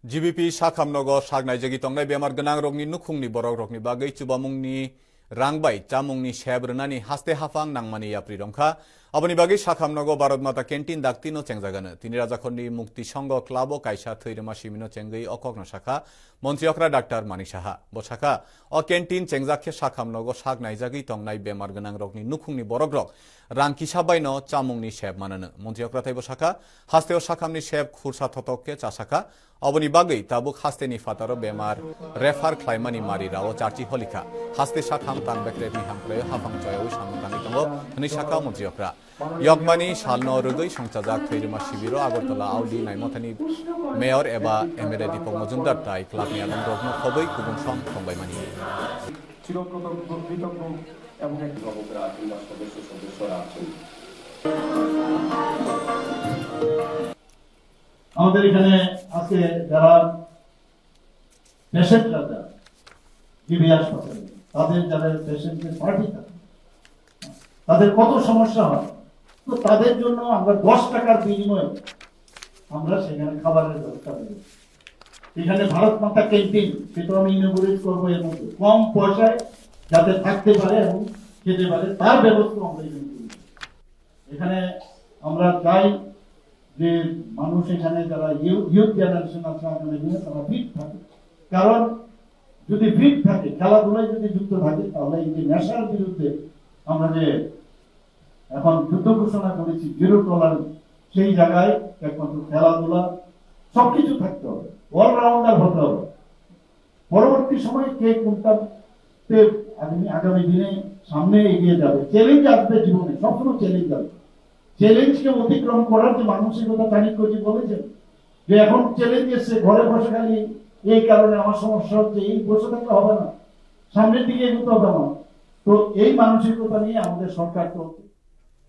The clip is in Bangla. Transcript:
GBP Sakhamnogo Sagnai Tongai Bemar Ganang Rogni Nukungni Borok Rogni Bagai Chubamungni Rangbai Chamungni Shebrnani Haste Hafang Nangmani Yapri Rongkha Aboni Bagi Sakhamnogo Barod Mata Kentin Daktino Chengzagana Tini Rajakhoni Mukti Songo Klabo Kaisa Thirema Shimino Chengai Okokno Shakha Montriokra Dr. Mani Shaha Boshaka O Kentin Chengzakhe Sakhamnogo Sagnai Jagi Tongnai Bemar Ganang Rogni Nukungni Borok Rog Rangki Sabaino Chamungni Sheb Manana Montriokra Taibo Shaka Hasteo Sakhamni Sheb Khursa Thotokke Chashaka Aboni Bagai Tabuk Hasteni Fataro Bemar Refar Klaimani Mari Rao Charchi Holika Haste Sakham Tangbekre Mihample Hafang Choyo Shamutani Tango Nishaka Montriokra Yogmani Shalno Rugoi Songchajak Thirima Shibiro Agartala Audi Naimotani Mayor Eba Emere Dipok Mojumdar Tai Klabni Adam Rogno Khoboi Kubung Song Thongbaimani চিরকৃতজ্ঞ এবং একটি নবগ্রাহ জিল্লার সদস্যরা আছেন। আমাদের এখানে আজকে যারা পেশেন্টরা যারা জিবি হাসপাতালে তাদের যারা পেশেন্টের পার্টি থাকে তাদের কত সমস্যা হয়, তো তাদের জন্য আমরা 10 টাকার বিনিময়ে আমরা সেখানে খাবারের ব্যবস্থা করি। এখানে ভারত মাতা ক্যান্টিন, সেটা আমি ইনগুরেট করবো এর মধ্যে কম পয়সায় যাতে থাকতে পারে এবং খেতে পারে তার ব্যবস্থা আমরা এখানে আমরা চাই যে মানুষ এখানে যারা ইউথ জেনারেশন আছে তারা ফিট থাকে, কারণ যদি ফিট থাকে খেলাধুলায় যদি যুক্ত থাকে তাহলে এই যে নেশার বিরুদ্ধে আমরা যে এখন যুদ্ধ ঘোষণা করেছি জিরো টলারেন্স, সেই জায়গায় একমাত্র খেলাধুলা সবকিছু থাকতে হবে, অলরাউন্ডার হতে হবে। পরবর্তী সময়ে কে কোনটাতে আগামী দিনে সামনে এগিয়ে যাবে, চ্যালেঞ্জ আসবে জীবনে, সবসময় চ্যালেঞ্জ আসবে। চ্যালেঞ্জকে অতিক্রম করার যে মানসিকতা তানিকজি বলেছেন যে এখন চ্যালেঞ্জ এসে ঘরে বসে খালি এই কারণে আমার সমস্যা হচ্ছে, এই বসে থাকলে হবে না, সামনের দিকে এগোতে হবে আমার। তো এই মানসিকতা নিয়ে আমাদের সরকার চলছে।